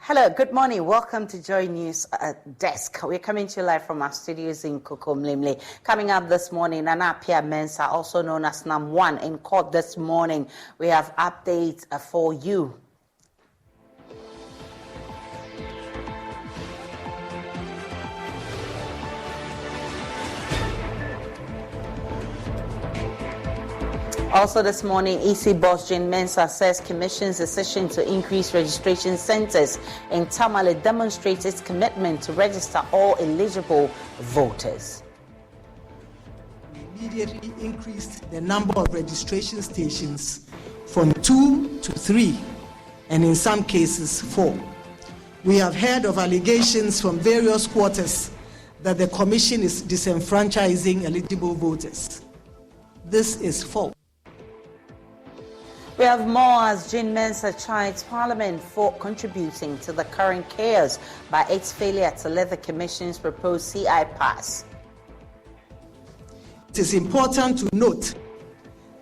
Hello, good morning. Welcome to Joy News Desk. We're coming to you live from our studios in Kokomlemle. Coming up this morning, Anapia Mensa, also known as Nam 1, in court this morning. We have updates for you. Also this morning, EC boss Jane Mensah says Commission's decision to increase registration centers in Tamale demonstrates its commitment to register all eligible voters. We immediately increased the number of registration stations from 2 to 3, and in some cases 4. We have heard of allegations from various quarters that the Commission is disenfranchising eligible voters. This is false. We have more as Jane Mensah chides Parliament for contributing to the current chaos by its failure to let the Commission's proposed CI pass. It is important to note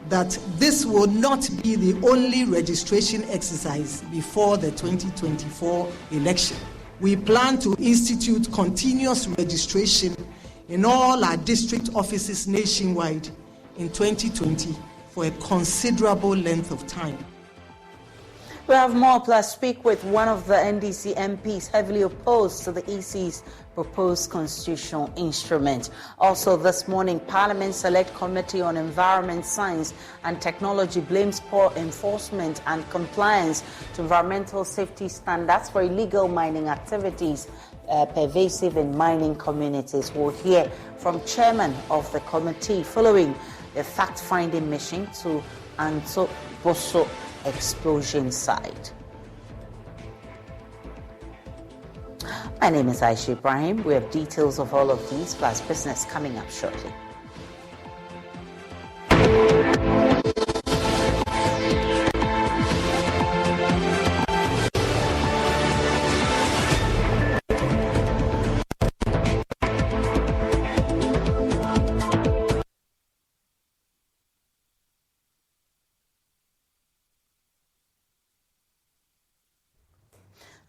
that this will not be the only registration exercise before the 2024 election. We plan to institute continuous registration in all our district offices nationwide in 2020 for a considerable length of time. We have more, plus speak with one of the NDC MPs heavily opposed to the EC's proposed constitutional instrument. Also this morning, Parliament Select Committee on Environment, Science and Technology blames poor enforcement and compliance to environmental safety standards for illegal mining activities pervasive in mining communities. We'll hear from chairman of the committee following a fact-finding mission to Anto Aboso explosion site. My name is Aisha Ibrahim. We have details of all of these plus business coming up shortly.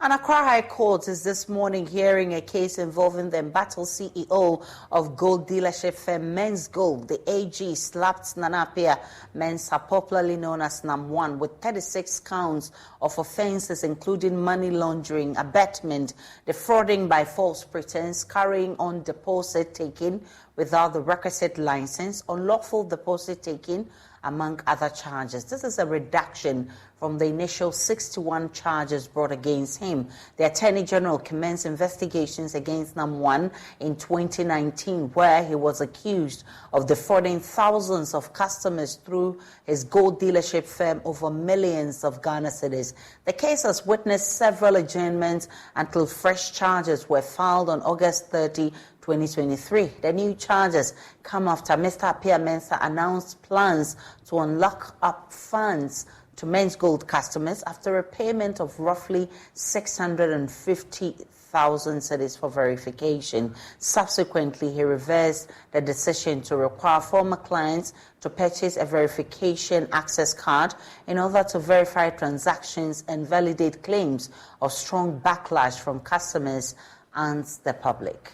And Accra High Court is this morning hearing a case involving the embattled CEO of gold dealership firm Men's Gold. The AG slapped Nanapia Mensah, popularly known as Nam 1, with 36 counts of offences including money laundering, abetment, defrauding by false pretense, carrying on deposit taking without the requisite license, unlawful deposit taking, among other charges. This is a reduction from the initial 61 charges brought against him. The Attorney General commenced investigations against Nam 1 in 2019, where he was accused of defrauding thousands of customers through his gold dealership firm over millions of Ghana cedis. The case has witnessed several adjournments until fresh charges were filed on August 30, 2023. The new charges come after Mr. Apia Mensah announced plans to unlock up funds to Men's Gold customers after a payment of roughly 650,000 cedis for verification. Subsequently, he reversed the decision to require former clients to purchase a verification access card in order to verify transactions and validate claims of strong backlash from customers and the public.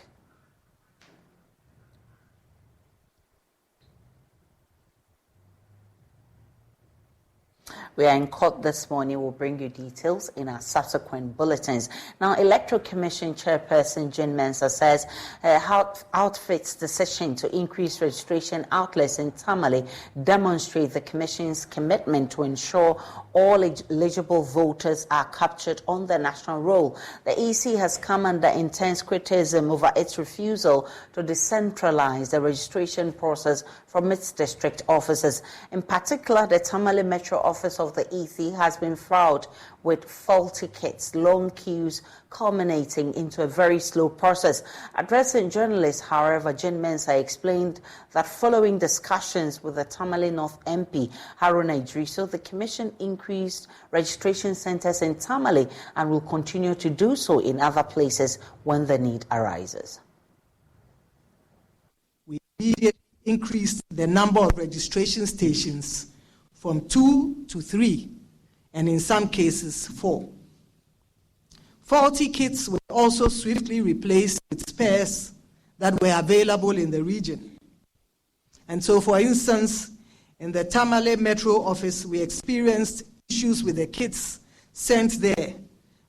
We are in court this morning. We'll bring you details in our subsequent bulletins. Now, Electoral Commission Chairperson Jane Mensah says outfit's decision to increase registration outlets in Tamale demonstrate the Commission's commitment to ensure all eligible voters are captured on the national roll. The EC has come under intense criticism over its refusal to decentralize the registration process from its district offices. In particular, the Tamale Metro Office of the EC has been fouled with faulty kits, long queues culminating into a very slow process. Addressing journalists, however, Jane Mensah explained that following discussions with the Tamale North MP, Haruna Idriso, the Commission increased registration centers in Tamale and will continue to do so in other places when the need arises. We immediately increased the number of registration stations from 2 to 3, and in some cases 4. Faulty kits were also swiftly replaced with spares that were available in the region. And so, for instance, in the Tamale Metro office, we experienced issues with the kits sent there,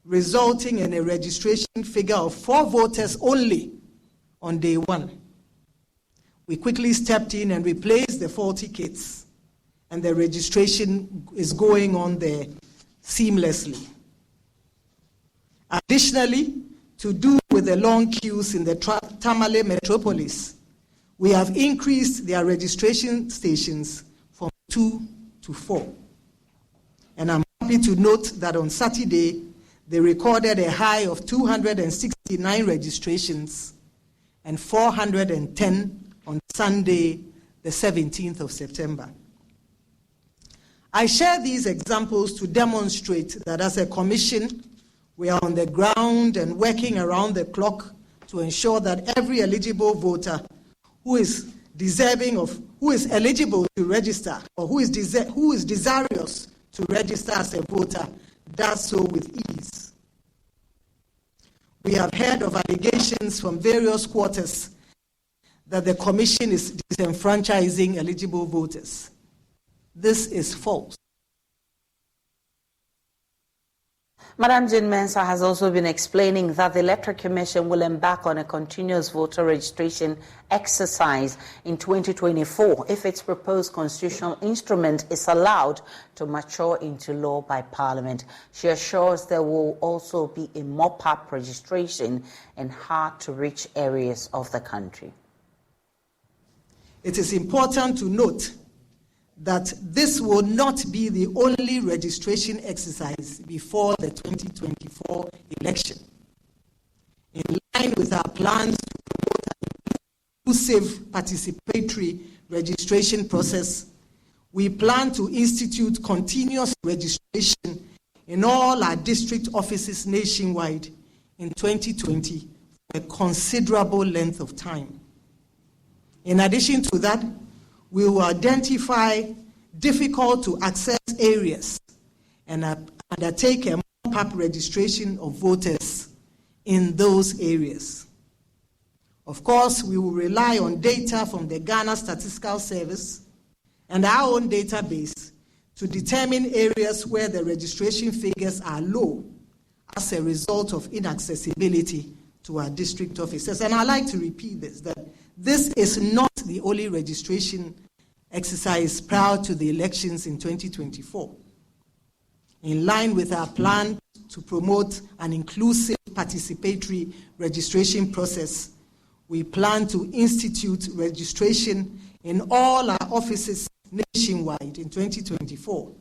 resulting in a registration figure of 4 voters only on day 1. We quickly stepped in and replaced the faulty kits, and the registration is going on there seamlessly. Additionally, to do with the long queues in the Tamale metropolis, we have increased their registration stations from 2 to 4. And I'm happy to note that on Saturday, they recorded a high of 269 registrations and 410 on Sunday, the 17th of September. I share these examples to demonstrate that as a commission, we are on the ground and working around the clock to ensure that every eligible voter who is eligible to register or who is desirous to register as a voter does so with ease. We have heard of allegations from various quarters that the commission is disenfranchising eligible voters. This is false. Madam Jean Mensah has also been explaining that the Electoral Commission will embark on a continuous voter registration exercise in 2024 if its proposed constitutional instrument is allowed to mature into law by Parliament. She assures there will also be a mop-up registration in hard-to-reach areas of the country. It is important to note that this will not be the only registration exercise before the 2024 election. In line with our plans to promote an inclusive participatory registration process, we plan to institute continuous registration in all our district offices nationwide in 2020 for a considerable length of time. In addition to that, we will identify difficult to access areas and undertake a mop-up registration of voters in those areas. Of course, we will rely on data from the Ghana Statistical Service and our own database to determine areas where the registration figures are low as a result of inaccessibility to our district offices. And I'd like to repeat this, that this is not the only registration exercise prior to the elections in 2024. In line with our plan to promote an inclusive participatory registration process, we plan to institute registration in all our offices nationwide in 2024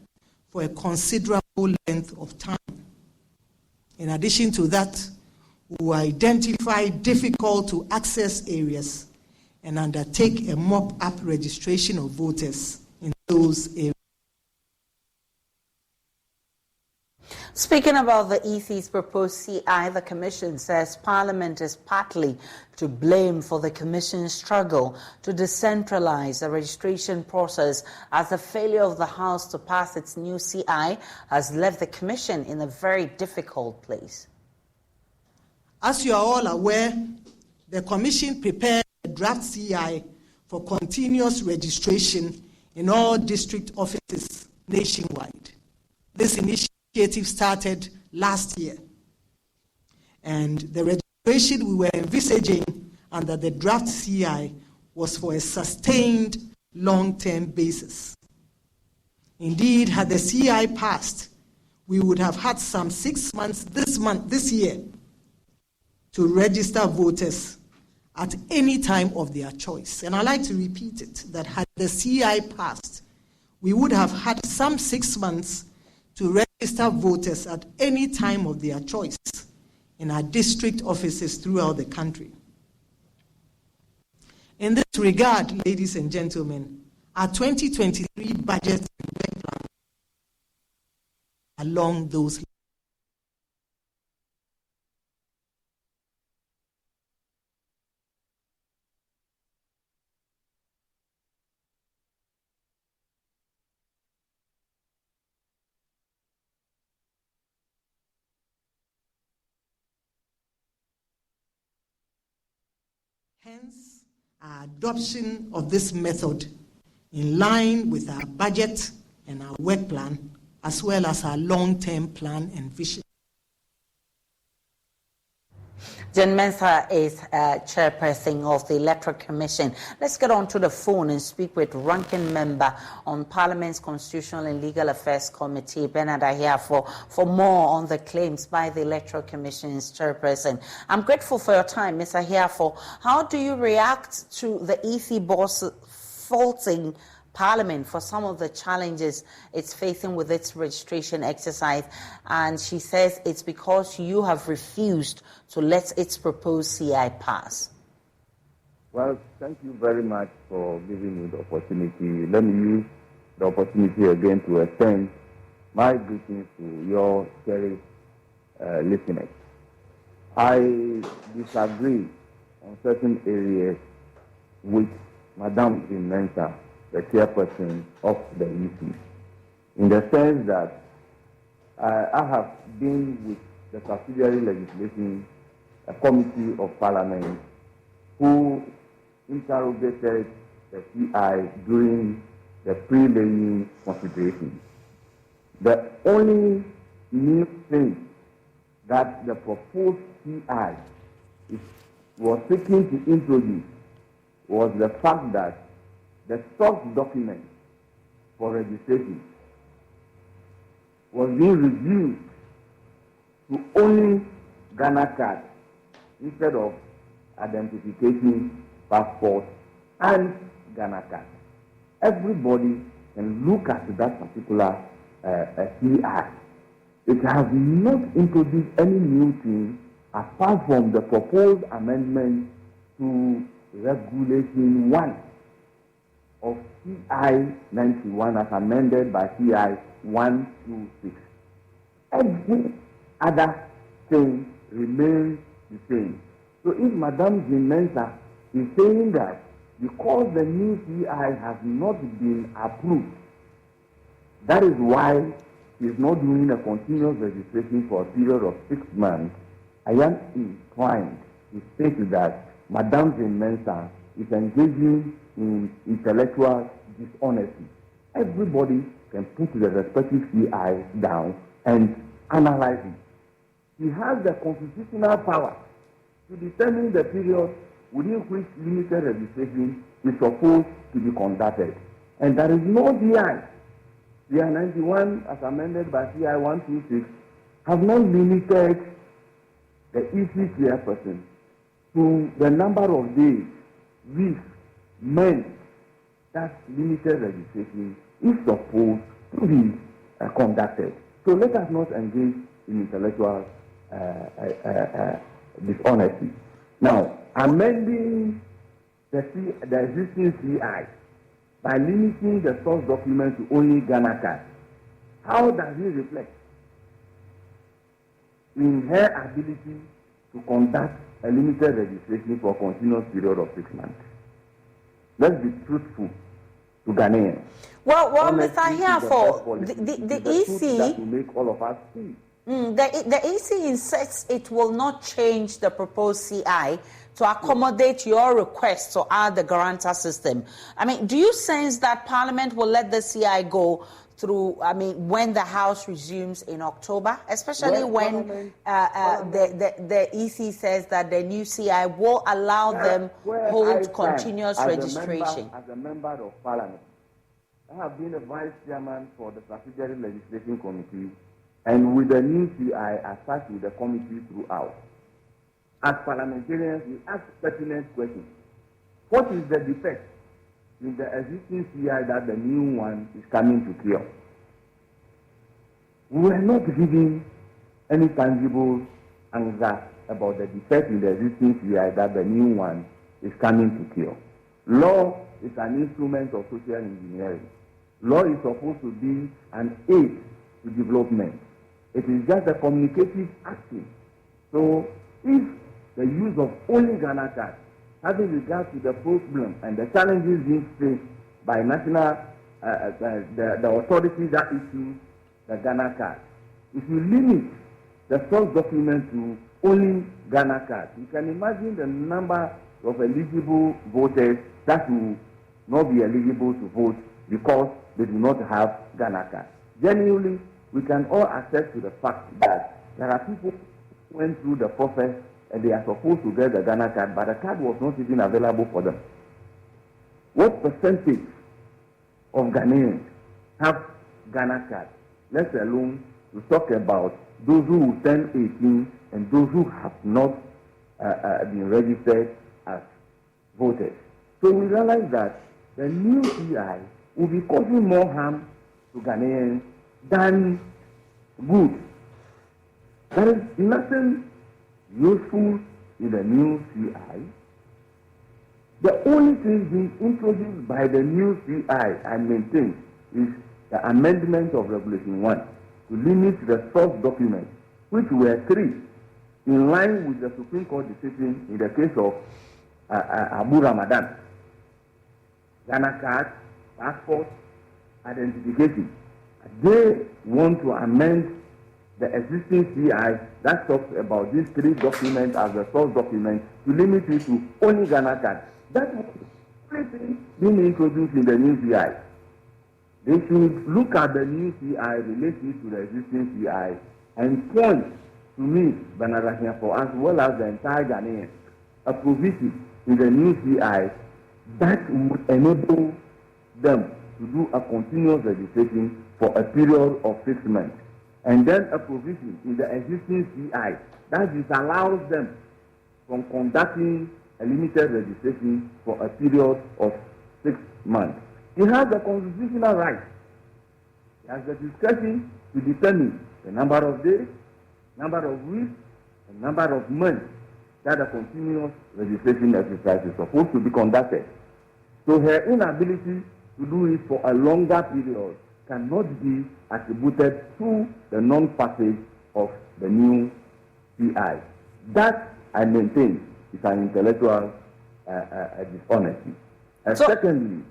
for a considerable length of time. In addition to that, we will identify difficult to access areas and undertake a mop-up registration of voters in those areas. Speaking about the EC's proposed CI, the Commission says Parliament is partly to blame for the Commission's struggle to decentralize the registration process, as the failure of the House to pass its new CI has left the Commission in a very difficult place. As you are all aware, the Commission prepared a draft CI for continuous registration in all district offices nationwide. This initiative started last year, and the registration we were envisaging under the draft CI was for a sustained long-term basis. Indeed, had the CI passed, we would have had some 6 months this year to register voters at any time of their choice. And I'd like to repeat it, that had the CI passed, we would have had some 6 months to register voters at any time of their choice in our district offices throughout the country. In this regard, ladies and gentlemen, our 2023 budget and work plan along those lines. Hence, our adoption of this method in line with our budget and our work plan, as well as our long-term plan and vision. Jen Mensah is chairperson of the Electoral Commission. Let's get on to the phone and speak with ranking member on Parliament's Constitutional and Legal Affairs Committee, Bernard Ahia, for more on the claims by the Electoral Commission's chairperson. I'm grateful for your time, Ms. Ahia. How do you react to the EC boss faulting Parliament for some of the challenges it's facing with its registration exercise? And she says it's because you have refused to let its proposed CI pass. Well, thank you very much for giving me the opportunity. Let me use the opportunity again to extend my greetings to your cherished listeners. I disagree on certain areas with Madame Mensah, the chairperson of the EC, in the sense that I have been with the subsidiary legislation committee of Parliament who interrogated the CI during the pre-laying consideration. The only new thing that the proposed CI was seeking to introduce was the fact that the source document for registration was being reduced to only Ghana card instead of identification, passport, and Ghana card. Everybody can look at that particular CI. It has not introduced any new thing apart from the proposed amendment to Regulation 1 of CI 91 as amended by CI 126. Every other thing remains the same. So if Madame Mensah is saying that because the new CI has not been approved, that is why she is not doing a continuous registration for a period of 6 months, I am inclined to state that Madame Mensah is engaging in intellectual dishonesty. Everybody can put the respective CI down and analyze it. He has the constitutional power to determine the period within which limited registration is supposed to be conducted. And there is no DI. CI 91, as amended by CI 126, have not limited the EC chairperson to the number of days, weeks, months that limited registration is supposed to be conducted. So let us not engage in intellectual dishonesty. Now, amending the existing CI by limiting the source document to only Ghana card, how does it reflect in her ability to conduct a limited registration for a continuous period of 6 months? Let's be truthful to Ghanaians. Well, Mr. Ahia, the EC that will make all of us see. The EC insists it will not change the proposed CI to accommodate your request to add the guarantor system. I mean, do you sense that Parliament will let the CI go through, when the House resumes in October, especially when the EC says that the new CI will allow them hold continuous registration? As a member of Parliament, I have been a vice chairman for the Subsidiary Legislation Committee, and with the new CI, I sat with the committee throughout. As parliamentarians, we ask pertinent questions. What is the defect in the existing CI that the new one is coming to cure? We are not giving any tangible answer about the defect in the existing CI that the new one is coming to cure. Law is an instrument of social engineering. Law is supposed to be an aid to development. It is just a communicative action. So if the use of only Ghana card, having regard to the problem and the challenges being faced by national, the authorities that issue the Ghana card, if you limit the source document to only Ghana card, you can imagine the number of eligible voters that will not be eligible to vote because they do not have Ghana card. Genuinely, we can all attest to the fact that there are people who went through the process and they are supposed to get the Ghana card, but the card was not even available for them. What percentage of Ghanaians have Ghana card? Let alone to talk about those who will turn 18 and those who have not been registered as voters. So we realize that the new CI will be causing more harm to Ghanaians than good. There is nothing useful in the new CI. The only thing being introduced by the new CI, I maintain, is the amendment of Regulation 1 to limit the source documents, which were 3, in line with the Supreme Court decision in the case of Abu Ramadan. Ghana card, passport, identification. They want to amend the existing CI that talks about these 3 documents as the source document to limit it to only Ghana card. That is the only thing being introduced in the new CI. They should look at the new CI related to the existing CI and point to me, Banarahia, for as well as the entire Ghanaian, a provision in the new CI that would enable them to do a continuous registration for a period of 6 months. And then a provision in the existing CI that disallows them from conducting a limited registration for a period of 6 months. He has the constitutional right. He has the discretion to determine the number of days, number of weeks, and number of months that a continuous registration exercise is supposed to be conducted. So her inability to do it for a longer period cannot be attributed to the non-passage of the new CI. That, I maintain, is an intellectual dishonesty. And secondly,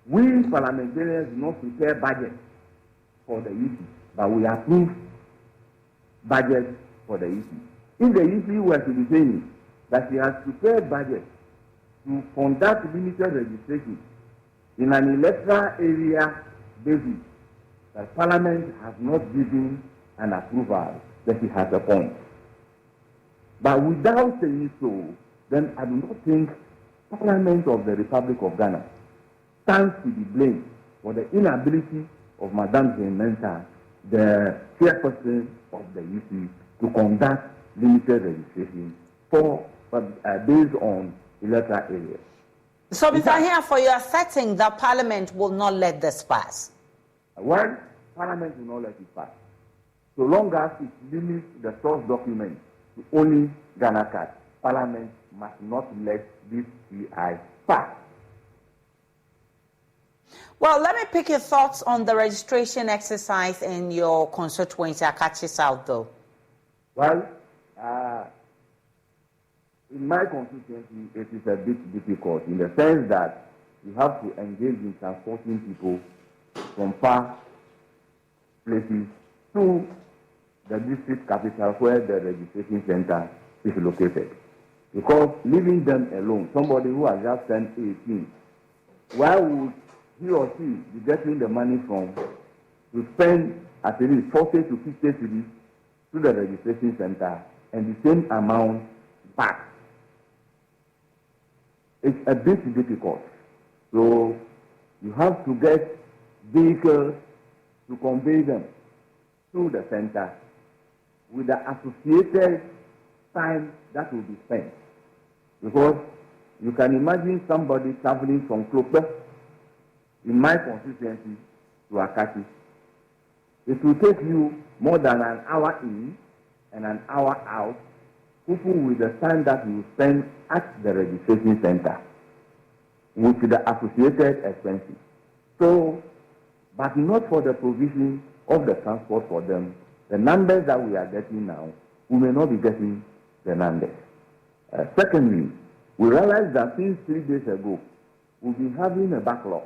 we parliamentarians do not prepare budget for the EC, but we approve budget for the EC. If the EC were to be saying that she has prepared budget to conduct limited registration in an electoral area basis, that Parliament has not given an approval, that she has a point. But without saying so, then I do not think Parliament of the Republic of Ghana stands to be blamed for the inability of Madame Jane Mensah, the chairperson of the EC, to conduct limited registration for based on electoral areas. So, Mr. Ahiafo, you are asserting that Parliament will not let this pass? Well, Parliament will not let it pass. So long as it limits the source document to only Ghana card, Parliament must not let this CI pass. Well, let me pick your thoughts on the registration exercise in your constituency, Akachi South, though. Well, in my constituency, it is a bit difficult in the sense that you have to engage in transporting people from far places to the district capital where the registration center is located. Because leaving them alone, somebody who has just turned 18, where would he or she be getting the money from to spend at least 40 to 50 cedis to the registration center and the same amount back? It's a bit difficult. So you have to get vehicles to convey them to the center with the associated time that will be spent. Because you can imagine somebody traveling from Klope in my constituency to Akachi. It will take you more than an hour in and an hour out, coupled with the time that you spend at the registration center with the associated expenses. So, but not for the provision of the transport for them. The numbers that we are getting now, we may not be getting the numbers. Secondly, we realize that since 3 days ago, we've been having a backlog.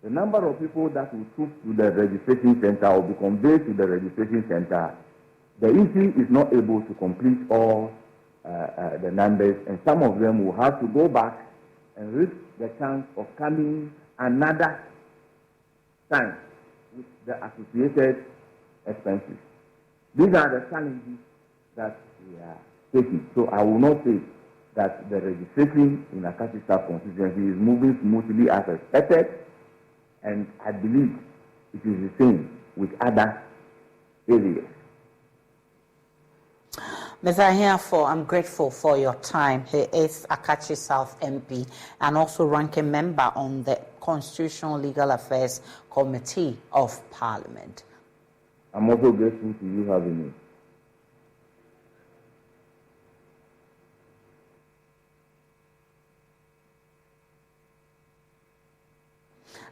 The number of people that will troop to the registration center or be conveyed to the registration center, the EC is not able to complete all the numbers, and some of them will have to go back and risk the chance of coming another time with the associated expenses. These are the challenges that we are facing. So I will not say that the registration in Akachi South constituency is moving smoothly as expected, and I believe it is the same with other areas. Mr. Ahiafo, I'm grateful for your time. He is Akachi South MP and also ranking member on the Constitutional Legal Affairs Committee of Parliament. I'm also grateful to you having me.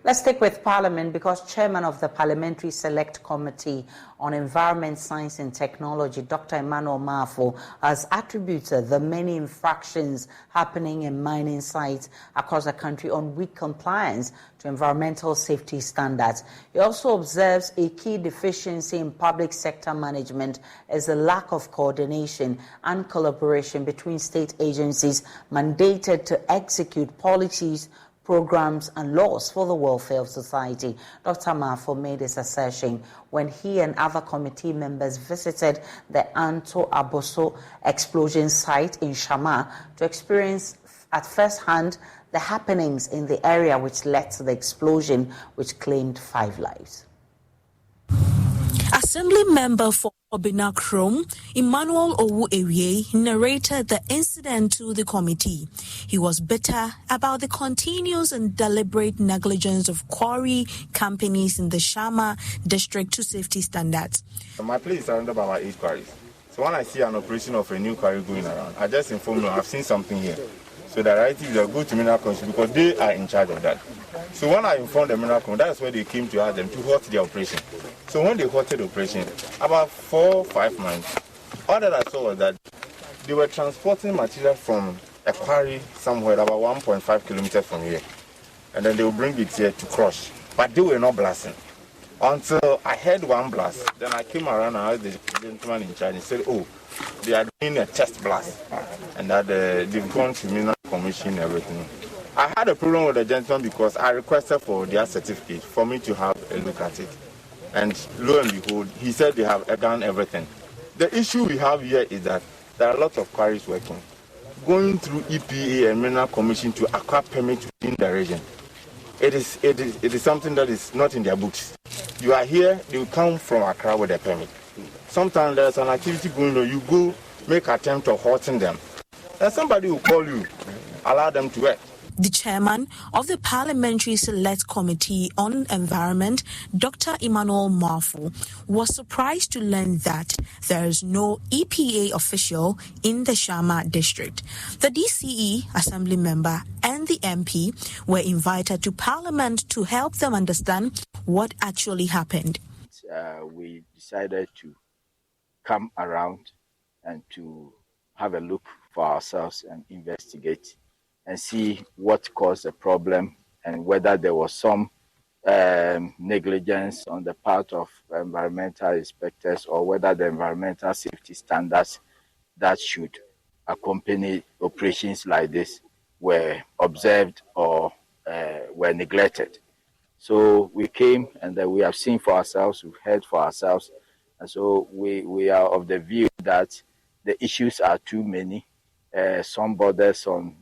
Let's stick with Parliament because Chairman of the Parliamentary Select Committee on Environment, Science and Technology, Dr. Emmanuel Mafo, has attributed the many infractions happening in mining sites across the country on weak compliance to environmental safety standards. He also observes a key deficiency in public sector management is the lack of coordination and collaboration between state agencies mandated to execute policies, programs and laws for the welfare of society. Dr. Mafo made this assertion when he and other committee members visited the Anto Aboso explosion site in Shama to experience at first hand the happenings in the area which led to the explosion, which claimed 5 lives. Assembly member for Obina Chrome, Emmanuel Owu-Ewie, narrated the incident to the committee. He was bitter about the continuous and deliberate negligence of quarry companies in the Shama district to safety standards. My place is surrounded by my 8 quarries. So when I see an operation of a new quarry going around, I just inform them I've seen something here. So the right is go to Mineral Commission because they are in charge of that. So when I informed the Mineral Commission, that's where they came to ask them to halt the operation. So when they halted the operation, about 4 or 5 months, all that I saw was that they were transporting material from a quarry somewhere about 1.5 kilometers from here. And then they will bring it here to crush. But they were not blasting. Until I heard one blast, then I came around and asked the gentleman in charge and said, oh, they are doing a test blast. And that they've gone to Mineral Commission and everything. I had a problem with the gentleman because I requested for their certificate for me to have a look at it. And lo and behold, he said they have done everything. The issue we have here is that there are a lot of quarries working, going through EPA and Mineral Commission to acquire permits within the region. It is something that is not in their books. You are here, they will come from Accra with a permit. Sometimes there's an activity going on, you go make attempt of halting them. Then somebody will call you, allow them to work. The chairman of the Parliamentary Select Committee on Environment, Dr. Emmanuel Mafo, was surprised to learn that there is no EPA official in the Shama district. The DCE Assembly member and the MP were invited to Parliament to help them understand what actually happened. We decided to come around and to have a look for ourselves and investigate and see what caused the problem and whether there was some negligence on the part of environmental inspectors or whether the environmental safety standards that should accompany operations like this were observed or were neglected. So we came and we have seen for ourselves, we've heard for ourselves, and so we are of the view that the issues are too many. Some borders on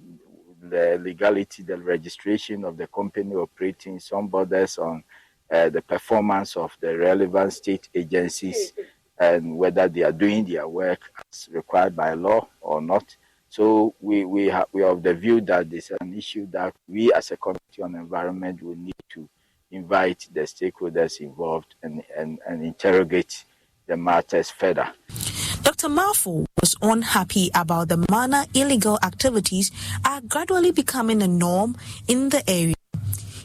the legality, the registration of the company operating, some borders on the performance of the relevant state agencies and whether they are doing their work as required by law or not. So we are of the view that this is an issue that we as a Committee on Environment will need to invite the stakeholders involved and interrogate the matters further. Dr. Mafo was unhappy about the manner illegal activities are gradually becoming a norm in the area.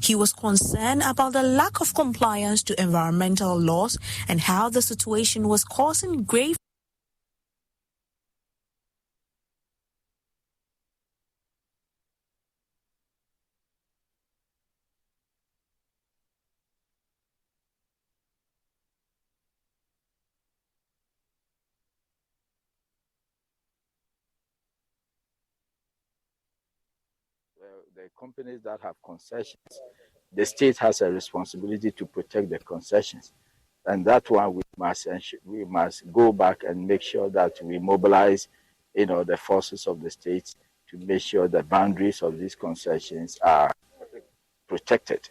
He was concerned about the lack of compliance to environmental laws and how the situation was causing grave the companies that have concessions, the state has a responsibility to protect the concessions. And that one we must go back and make sure that we mobilize, the forces of the state to make sure the boundaries of these concessions are protected,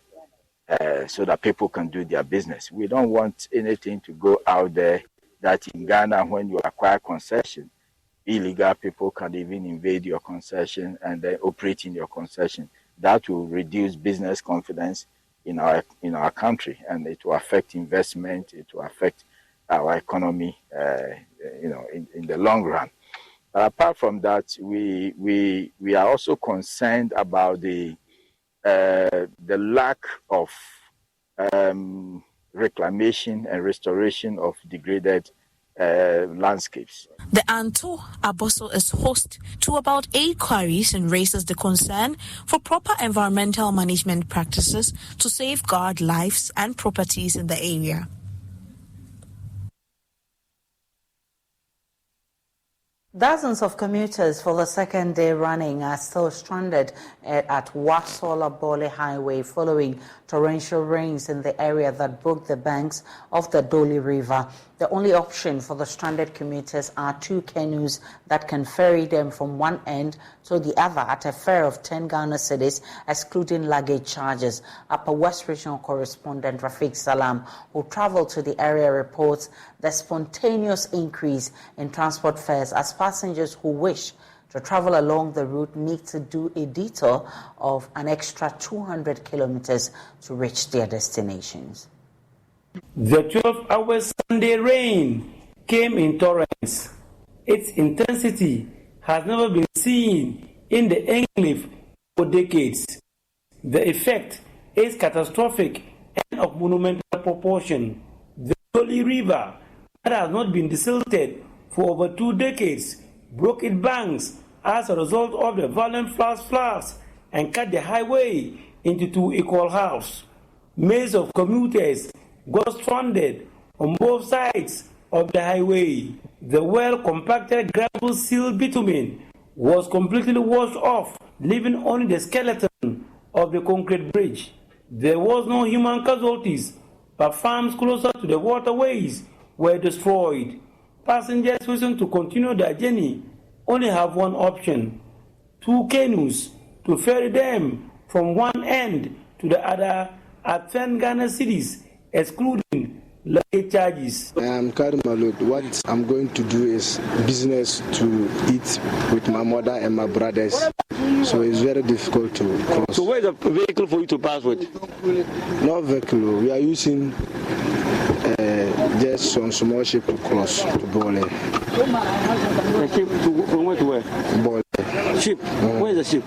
so that people can do their business. We don't want anything to go out there that in Ghana, when you acquire concession, illegal people can even invade your concession and then operate in your concession. That will reduce business confidence in our country, and it will affect investment. It will affect our economy, in the long run. Apart from that, we are also concerned about the lack of reclamation and restoration of degraded landscapes. The Anto Aboso is host to about 8 quarries and raises the concern for proper environmental management practices to safeguard lives and properties in the area. Dozens of commuters for the second day running are still stranded at Wasola-Bole Highway following torrential rains in the area that broke the banks of the Doli River. The only option for the stranded commuters are 2 canoes that can ferry them from one end to the other at a fare of 10 Ghana cedis, excluding luggage charges. Upper West Regional correspondent Rafiq Salam, who traveled to the area, reports the spontaneous increase in transport fares as passengers who wish to travel along the route need to do a detour of an extra 200 kilometers to reach their destinations. The 12-hour Sunday rain came in torrents. Its intensity has never been seen in the enclave for decades. The effect is catastrophic and of monumental proportion. The Doli River, that has not been desilted for over 2 decades, broke its banks as a result of the violent floods and cut the highway into 2 equal halves. Maze of commuters got stranded on both sides of the highway. The well-compacted gravel-sealed bitumen was completely washed off, leaving only the skeleton of the concrete bridge. There was no human casualties, but farms closer to the waterways were destroyed. Passengers wishing to continue their journey only have one option: 2 canoes to ferry them from one end to the other at 10 Ghana cedis, excluding luggage charges. I am carrying my load. What I'm going to do is business to eat with my mother and my brothers. So it's very difficult to cross. So where is the vehicle for you to pass with? No vehicle. We are using just some small ship to cross to Bole. The ship from where to where? Bole. Ship? Where is the ship?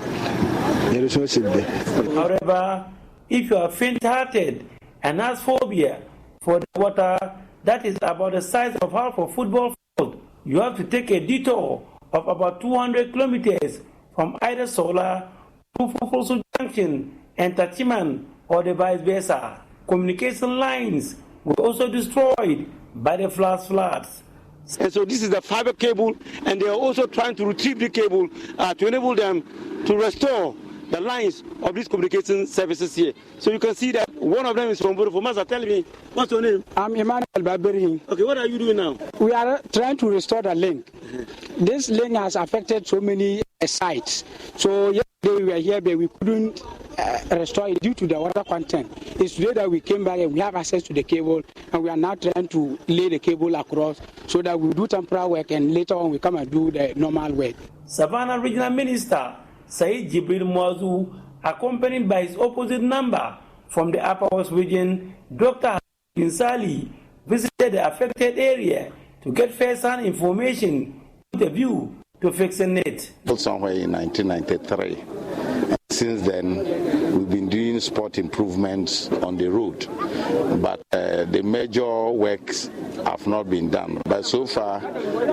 There is no ship there. However, if you are faint-hearted and has phobia for the water that is about the size of half a football field, you have to take a detour of about 200 kilometers from either Sola to Fufusu Junction and Tachiman, or the vice versa. Communication lines were also destroyed by the floods. And so this is the fiber cable, and they are also trying to retrieve the cable to enable them to restore the lines of these communication services here. So you can see that one of them is from Borofo. Master, tell me, what's your name? I'm Emmanuel Baberi. Okay, what are you doing now? We are trying to restore the link. This link has affected so many sites. So yesterday we were here, but we couldn't restore it due to the water content. It's today that we came back and we have access to the cable, and we are now trying to lay the cable across so that we do temporary work and later on we come and do the normal work. Savannah Regional Minister Said Jibril Mwazu, accompanied by his opposite number from the Upper West region, Dr. Kinsali, visited the affected area to get first-hand information with a view to fixing it. Somewhere in 1993. Since then, we've been doing spot improvements on the road, but the major works have not been done. But so far,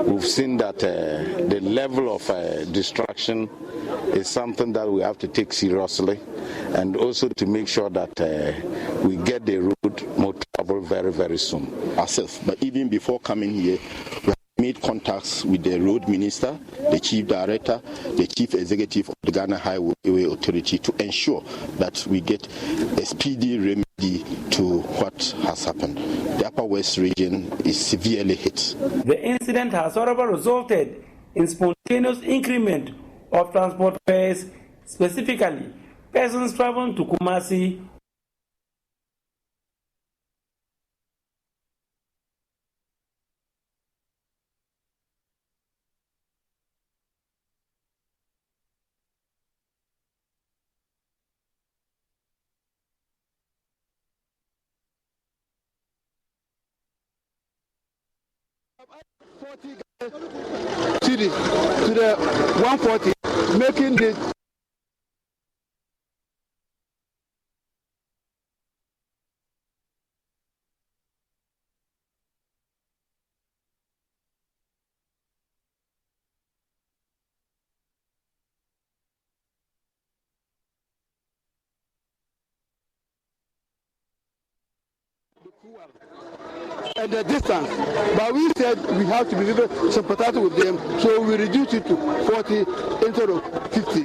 we've seen that the level of destruction is something that we have to take seriously, and also to make sure that we get the road more travel very, very soon. Ourselves, but even before coming here, we have made contacts with the road minister, the chief director, the chief executive of the Ghana Highway Authority to ensure that we get a speedy remedy to what has happened. The Upper West region is severely hit. The incident has, however, resulted in spontaneous increment of transport fares, specifically persons traveling to Kumasi. City to the 140, making the and the distance, but we said we have to be sympathetic with them, so we reduced it to 40 instead of 50.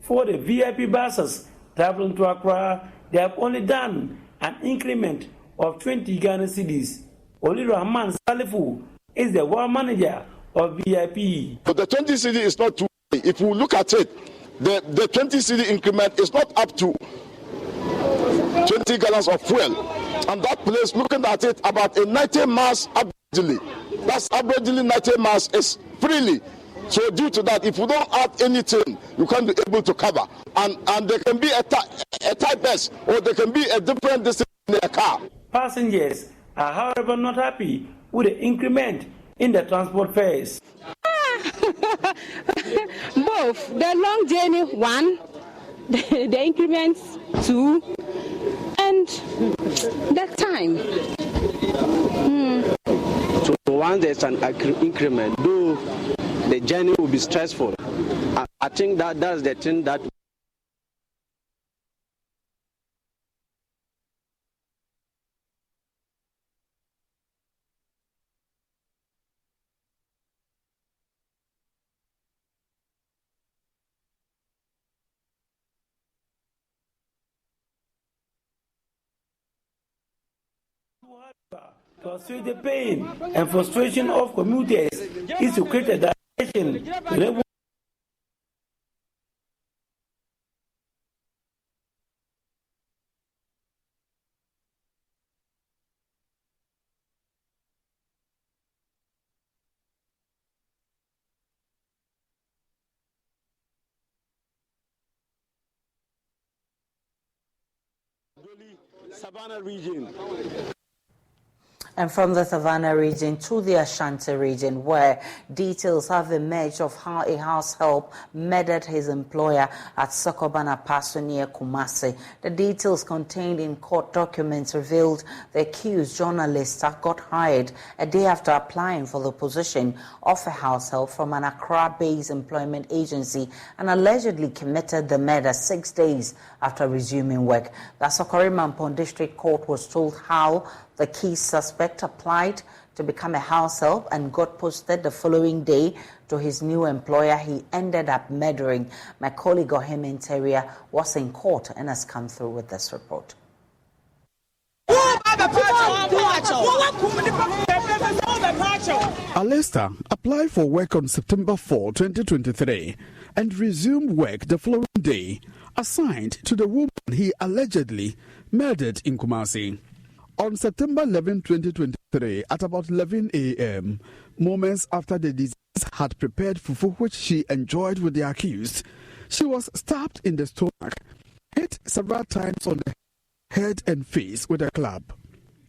For the VIP buses traveling to Accra, they have only done an increment of 20 Ghana cedis. Oli Rahman Salifu is the world manager of VIP. But the 20 cedi is not too high. If you look at it, the 20 cedi increment is not up to 20 gallons of fuel. And that place, looking at it, about a 90 miles averagely. That's averagely 90 miles is freely. So due to that, if you don't add anything, you can't be able to cover. And there can be a type S, or there can be a different distance in a car. Passengers are, however, not happy with the increment in the transport fares. Both. The long journey, 1, the increments, 2, and the time. So once there's an increment, though the journey will be stressful, I think that's the thing that to assuage the pain and frustration of commuters is to create a direction to Savannah region. And from the Savannah region to the Ashanti region, where details have emerged of how a house help murdered his employer at Sokobana Paso near Kumasi. The details contained in court documents revealed the accused journalist got hired a day after applying for the position of a house help from an Accra-based employment agency and allegedly committed the murder 6 days after resuming work. The Sokorimampon District Court was told how the key suspect applied to become a house help and got posted the following day to his new employer he ended up murdering. My colleague Ohim Interior was in court and has come through with this report. Alesta applied for work on September 4, 2023 and resumed work the following day, assigned to the woman he allegedly murdered in Kumasi. On September 11, 2023, at about 11 a.m., moments after the deceased had prepared fufu which she enjoyed with the accused, she was stabbed in the stomach, hit several times on the head and face with a club.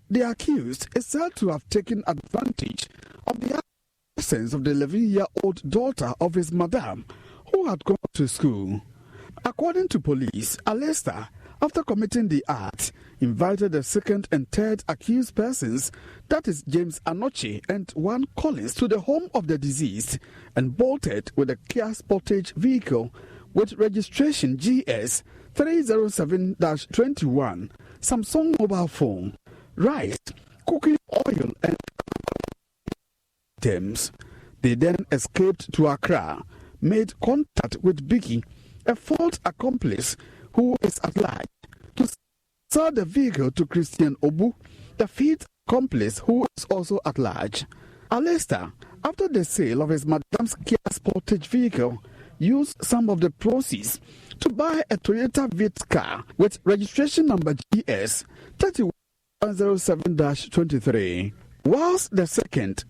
The accused is said to have taken advantage of the absence of the 11-year-old daughter of his madam, who had gone to school. According to police, Alesta, after committing the act, invited the second and third accused persons, that is James Anoche and Juan Collins, to the home of the deceased and bolted with a Kia Sportage vehicle with registration GS 307-21, Samsung mobile phone, rice, cooking oil and items. they then escaped to Accra, made contact with Biggie, a fourth accomplice who is at large, to sell the vehicle to Christian Obu, the fifth accomplice who is also at large. Alesta, after the sale of his Madam's Kia Sportage vehicle, used some of the proceeds to buy a Toyota Vitz car with registration number GS 3107-23. Whilst the second,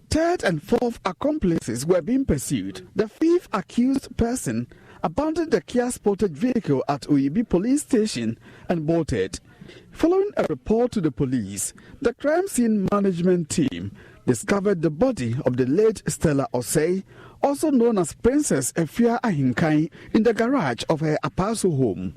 third and fourth accomplices were being pursued, the fifth accused person abandoned the Kia Sportage vehicle at Oyibi police station and bolted. Following a report to the police, the crime scene management team discovered the body of the late Stella Osei, also known as Princess Efia Ahinkai, in the garage of her Aboso home.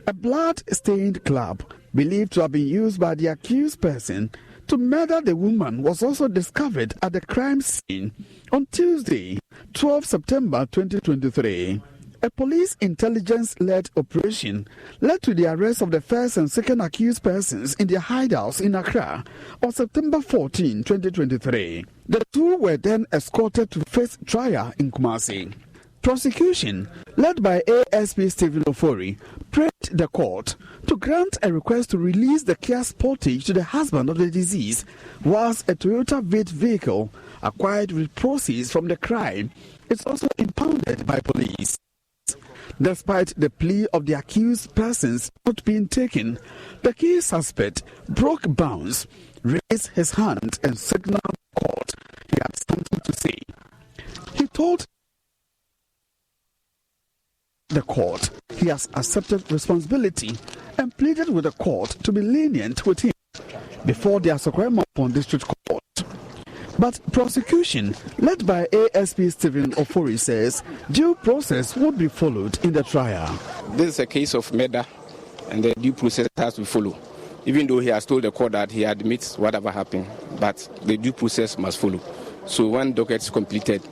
A blood-stained club believed to have been used by the accused person to murder the woman was also discovered at the crime scene on Tuesday, 12 September 2023. A police intelligence-led operation led to the arrest of the first and second accused persons in their hideouts in Accra on September 14, 2023. The two were then escorted to face trial in Kumasi. Prosecution, led by ASP Stephen Ofori, prayed the court to grant a request to release the Kia Sportage to the husband of the deceased, whilst a Toyota Vitz vehicle acquired with proceeds from the crime is also impounded by police. Despite the plea of the accused persons not being taken, the key suspect broke bounds, raised his hand and signaled the court he had something to say. He told the court he has accepted responsibility and pleaded with the court to be lenient with him before the Asokwe-Mampong District Court. But prosecution, led by ASP Stephen Ofori, says due process would be followed in the trial. This is a case of murder and the due process has to follow. Even though he has told the court that he admits whatever happened, but the due process must follow. So when docket is completed,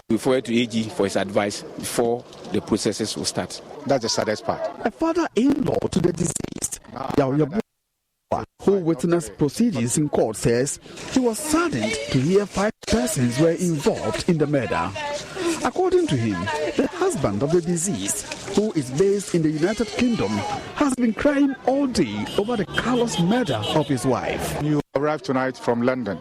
we forward to AG for his advice before the processes will start. That's the saddest part. A father-in-law to the deceased, who witnessed proceedings in court, says he was saddened to hear 5 persons were involved in the murder. According to him, the husband of the deceased, who is based in the United Kingdom, has been crying all day over the callous murder of his wife. You arrived tonight from London,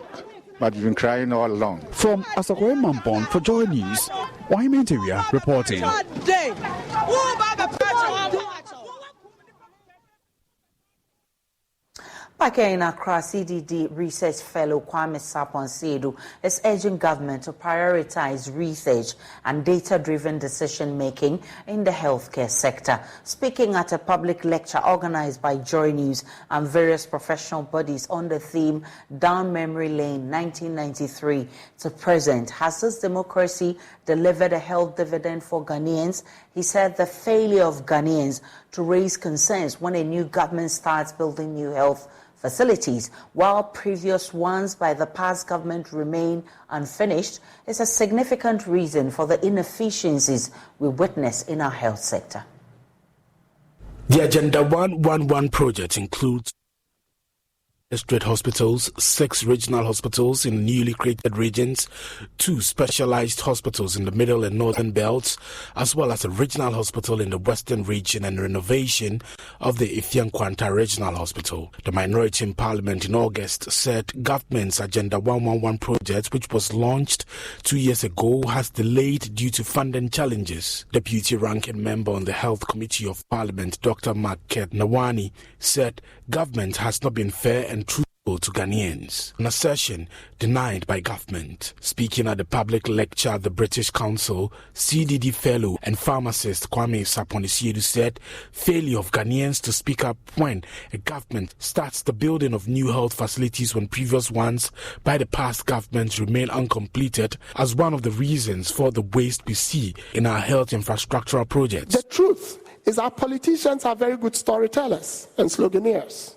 but you've been crying all along. From Asokwe-Mampong for Joy News, parliamentary reporting. Back in Accra, CDD research fellow Kwame Sapon-Sedu is urging government to prioritize research and data-driven decision-making in the healthcare sector. Speaking at a public lecture organized by Joy News and various professional bodies on the theme Down Memory Lane 1993 to present, has this democracy delivered a health dividend for Ghanaians? He said the failure of Ghanaians to raise concerns when a new government starts building new health facilities, while previous ones by the past government remain unfinished, is a significant reason for the inefficiencies we witness in our health sector. The Agenda 111 project includes district hospitals, 6 regional hospitals in newly created regions, 2 specialized hospitals in the middle and northern belts, as well as a regional hospital in the western region and renovation of the Ifyan-Kwanta Regional Hospital. The minority in Parliament in August said government's Agenda 111 project, which was launched 2 years ago, has delayed due to funding challenges. Deputy ranking member on the Health Committee of Parliament, Dr. Market Nawani, said government has not been fair and truthful to Ghanaians, an assertion denied by government. Speaking at the public lecture at the British Council, CDD fellow and pharmacist Kwame Sapon-Sedu said failure of Ghanaians to speak up when a government starts the building of new health facilities when previous ones by the past governments remain uncompleted as one of the reasons for the waste we see in our health infrastructural projects. The truth is our politicians are very good storytellers and sloganeers.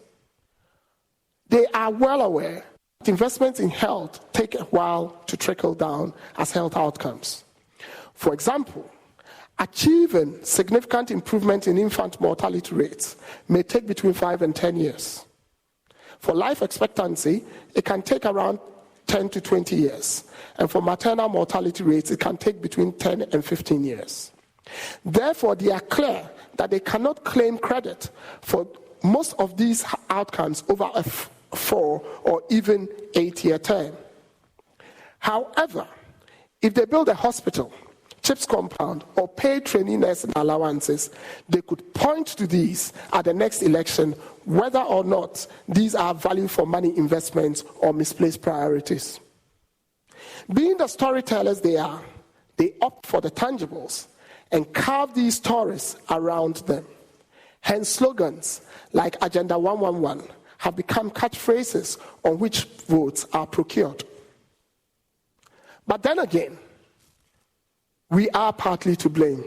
They are well aware that investments in health take a while to trickle down as health outcomes. For example, achieving significant improvement in infant mortality rates may take between 5 and 10 years. For life expectancy, it can take around 10 to 20 years. And for maternal mortality rates, it can take between 10 and 15 years. Therefore, they are clear that they cannot claim credit for most of these outcomes over a 4 or even 8-year term. However, if they build a hospital, CHIPS compound, or pay trainee nursing allowances, they could point to these at the next election, whether or not these are value for money investments or misplaced priorities. Being the storytellers they are, they opt for the tangibles and carve these stories around them. Hence, slogans like Agenda 111 have become catchphrases on which votes are procured. But then again, we are partly to blame.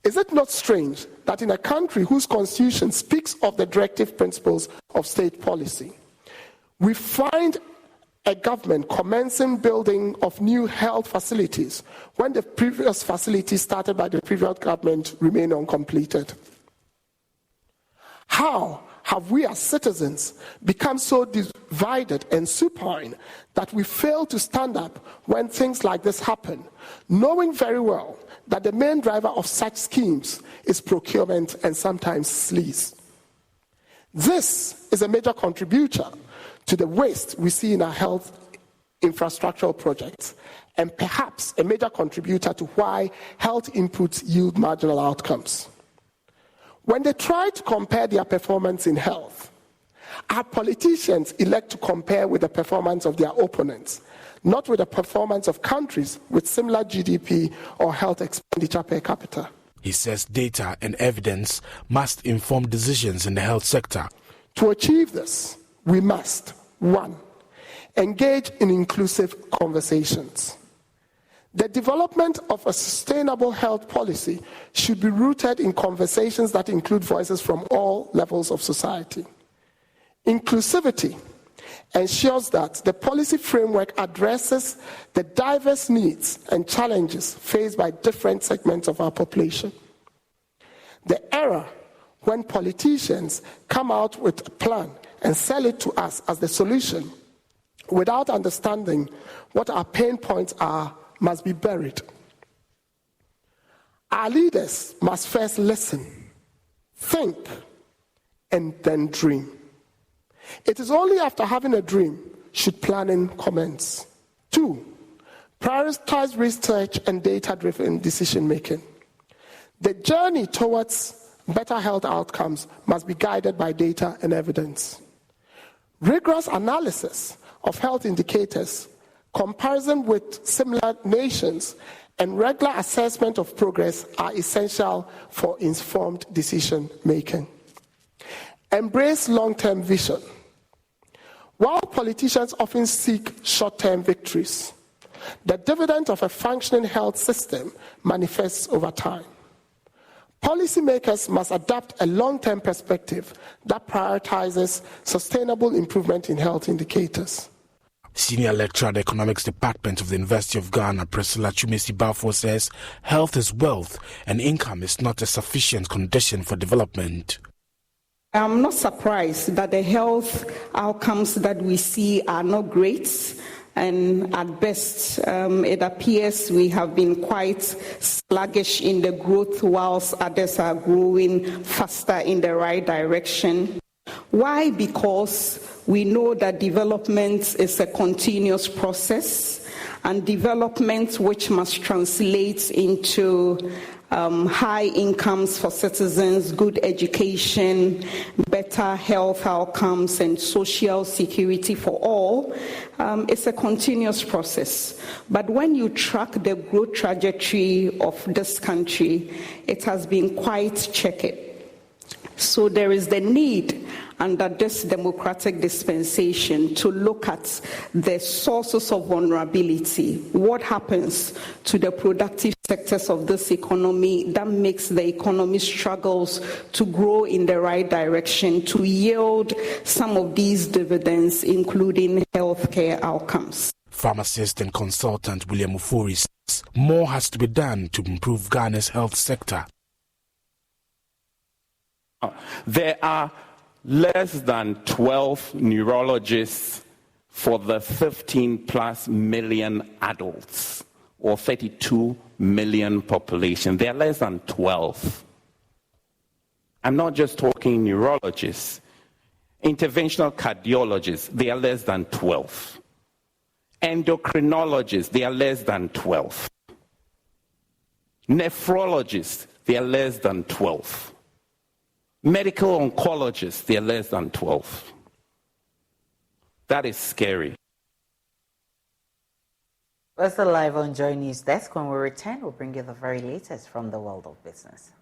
Is it not strange that in a country whose constitution speaks of the directive principles of state policy, we find a government commencing building of new health facilities when the previous facilities started by the previous government remain uncompleted? How have we as citizens become so divided and supine that we fail to stand up when things like this happen, knowing very well that the main driver of such schemes is procurement and sometimes sleaze? This is a major contributor to the waste we see in our health infrastructural projects, and perhaps a major contributor to why health inputs yield marginal outcomes. When they try to compare their performance in health, our politicians elect to compare with the performance of their opponents, not with the performance of countries with similar GDP or health expenditure per capita. He says data and evidence must inform decisions in the health sector. To achieve this, we must, 1, engage in inclusive conversations. The development of a sustainable health policy should be rooted in conversations that include voices from all levels of society. Inclusivity ensures that the policy framework addresses the diverse needs and challenges faced by different segments of our population. The error when politicians come out with a plan and sell it to us as the solution without understanding what our pain points are must be buried. Our leaders must first listen, think, and then dream. It is only after having a dream should planning commence. 2, prioritize research and data-driven decision-making. The journey towards better health outcomes must be guided by data and evidence. Rigorous analysis of health indicators, comparison with similar nations, and regular assessment of progress are essential for informed decision-making. Embrace long-term vision. While politicians often seek short-term victories, the dividend of a functioning health system manifests over time. Policymakers must adopt a long-term perspective that prioritizes sustainable improvement in health indicators. Senior lecturer at the Economics Department of the University of Ghana, Priscilla Chumesi Bafo, says health is wealth and income is not a sufficient condition for development. I'm not surprised that the health outcomes that we see are not great, and at best it appears we have been quite sluggish in the growth whilst others are growing faster in the right direction. Why? Because we know that development is a continuous process, and development which must translate into high incomes for citizens, good education, better health outcomes, and social security for all. It's a continuous process. But when you track the growth trajectory of this country, it has been quite checkered. So there is the need under this democratic dispensation to look at the sources of vulnerability. What happens to the productive sectors of this economy that makes the economy struggles to grow in the right direction, to yield some of these dividends, including healthcare outcomes. Pharmacist and consultant William Ufori says more has to be done to improve Ghana's health sector. There are less than 12 neurologists for the 15 plus million adults or 32 million population. They are less than 12. I'm not just talking neurologists. Interventional cardiologists, they are less than 12. Endocrinologists, they are less than 12. Nephrologists, they are less than 12. Medical oncologists, they are less than 12. That is scary. That's the live on Joy News Desk. When we return, we'll bring you the very latest from the world of business.